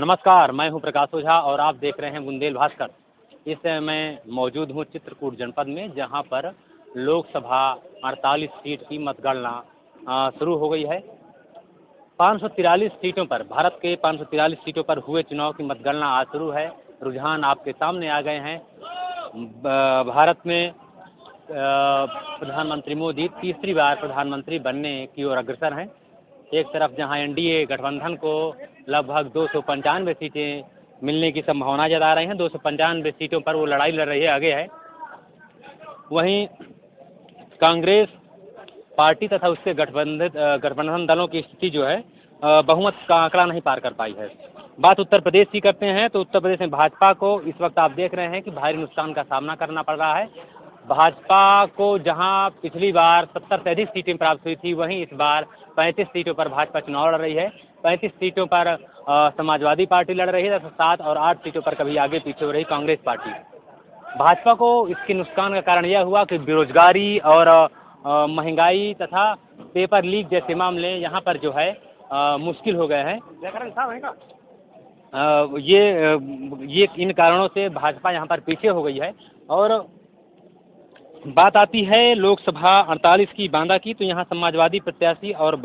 नमस्कार, मैं हूं प्रकाश ओझा और आप देख रहे हैं बुंदेल भास्कर। इस समय मैं मौजूद हूं चित्रकूट जनपद में, जहां पर लोकसभा 48 सीट की मतगणना शुरू हो गई है। 543 सीटों पर, भारत के 543 सीटों पर हुए चुनाव की मतगणना आज शुरू है। रुझान आपके सामने आ गए हैं। भारत में प्रधानमंत्री मोदी तीसरी बार प्रधानमंत्री बनने की ओर अग्रसर हैं। एक तरफ जहां एनडीए गठबंधन को लगभग 295 सीटें मिलने की संभावना जता रहे हैं, 295 सीटों पर वो लड़ाई लड़ रही है, आगे है। वहीं कांग्रेस पार्टी तथा उसके गठबंधन दलों की स्थिति जो है, बहुमत का आंकड़ा नहीं पार कर पाई है। बात उत्तर प्रदेश की करते हैं तो उत्तर प्रदेश में भाजपा को इस वक्त आप देख रहे हैं कि भारी नुकसान का सामना करना पड़ रहा है। भाजपा को जहां पिछली बार 70 से अधिक सीटें प्राप्त हुई थी, वहीं इस बार 35 सीटों पर भाजपा चुनाव लड़ रही है। 35 सीटों पर समाजवादी पार्टी लड़ रही है तथा 7 और 8 सीटों पर कभी आगे पीछे हो रही कांग्रेस पार्टी। भाजपा को इसके नुकसान का कारण यह हुआ कि बेरोजगारी और महंगाई तथा पेपर लीक जैसे मामले यहाँ पर जो है मुश्किल हो गए हैं। ये इन कारणों से भाजपा यहाँ पर पीछे हो गई है। और बात आती है लोकसभा 48 की बांदा की, तो यहाँ समाजवादी प्रत्याशी और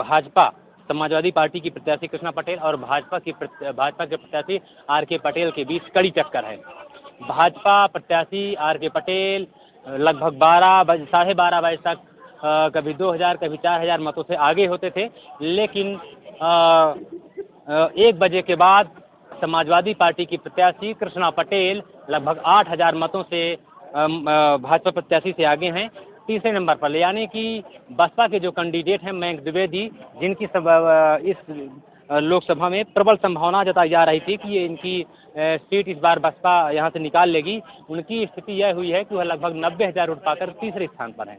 समाजवादी पार्टी की प्रत्याशी कृष्णा पटेल और भाजपा के प्रत्याशी आर.के. पटेल के बीच कड़ी टक्कर है। भाजपा प्रत्याशी आर.के. पटेल लगभग 12 बजे तक कभी 2000 कभी 4000 मतों से आगे होते थे, लेकिन 1 बजे के बाद समाजवादी पार्टी की प्रत्याशी कृष्णा पटेल लगभग 8000 मतों से भाजपा प्रत्याशी से आगे हैं, तीसरे नंबर पर। यानी कि बसपा के जो कैंडिडेट हैं मयंक द्विवेदी, जिनकी इस लोकसभा में प्रबल संभावना जताई जा रही थी कि ये इनकी सीट इस बार बसपा यहाँ से निकाल लेगी, उनकी स्थिति यह हुई है कि वह लगभग 90,000 वोट पाकर तीसरे स्थान पर हैं।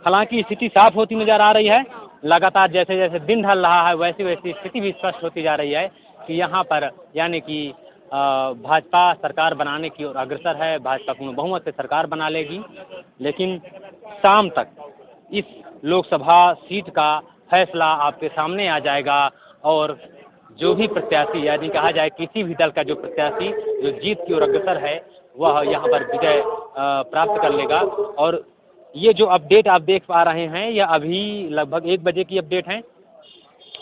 हालांकि स्थिति साफ होती नजर आ रही है। लगातार जैसे जैसे दिन ढल रहा है, वैसी वैसी स्थिति भी स्पष्ट होती जा रही है कि यहाँ पर यानी कि भाजपा सरकार बनाने की ओर अग्रसर है। भाजपा पूर्ण बहुमत से सरकार बना लेगी, लेकिन शाम तक इस लोकसभा सीट का फैसला आपके सामने आ जाएगा और जो भी प्रत्याशी, यानी कहा जाए किसी भी दल का जो प्रत्याशी जो जीत की ओर अग्रसर है, वह यहाँ पर विजय प्राप्त कर लेगा। और ये जो अपडेट आप देख पा रहे हैं, यह अभी लगभग 1 बजे की अपडेट है।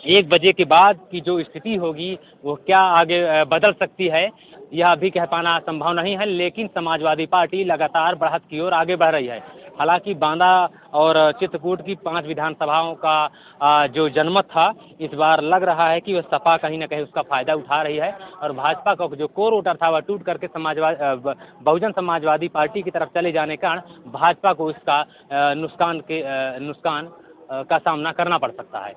1 बजे के बाद की जो स्थिति होगी वो क्या आगे बदल सकती है, यह अभी कह पाना संभव नहीं है। लेकिन समाजवादी पार्टी लगातार बढ़त की ओर आगे बढ़ रही है। हालांकि बांदा और चित्रकूट की 5 विधानसभाओं का जो जनमत था, इस बार लग रहा है कि वह सपा कहीं ना कहीं उसका फायदा उठा रही है और भाजपा का जो कोर वोटर था वह टूट करके बहुजन समाजवादी पार्टी की तरफ चले जाने के कारण भाजपा को इसका नुकसान का सामना करना पड़ सकता है।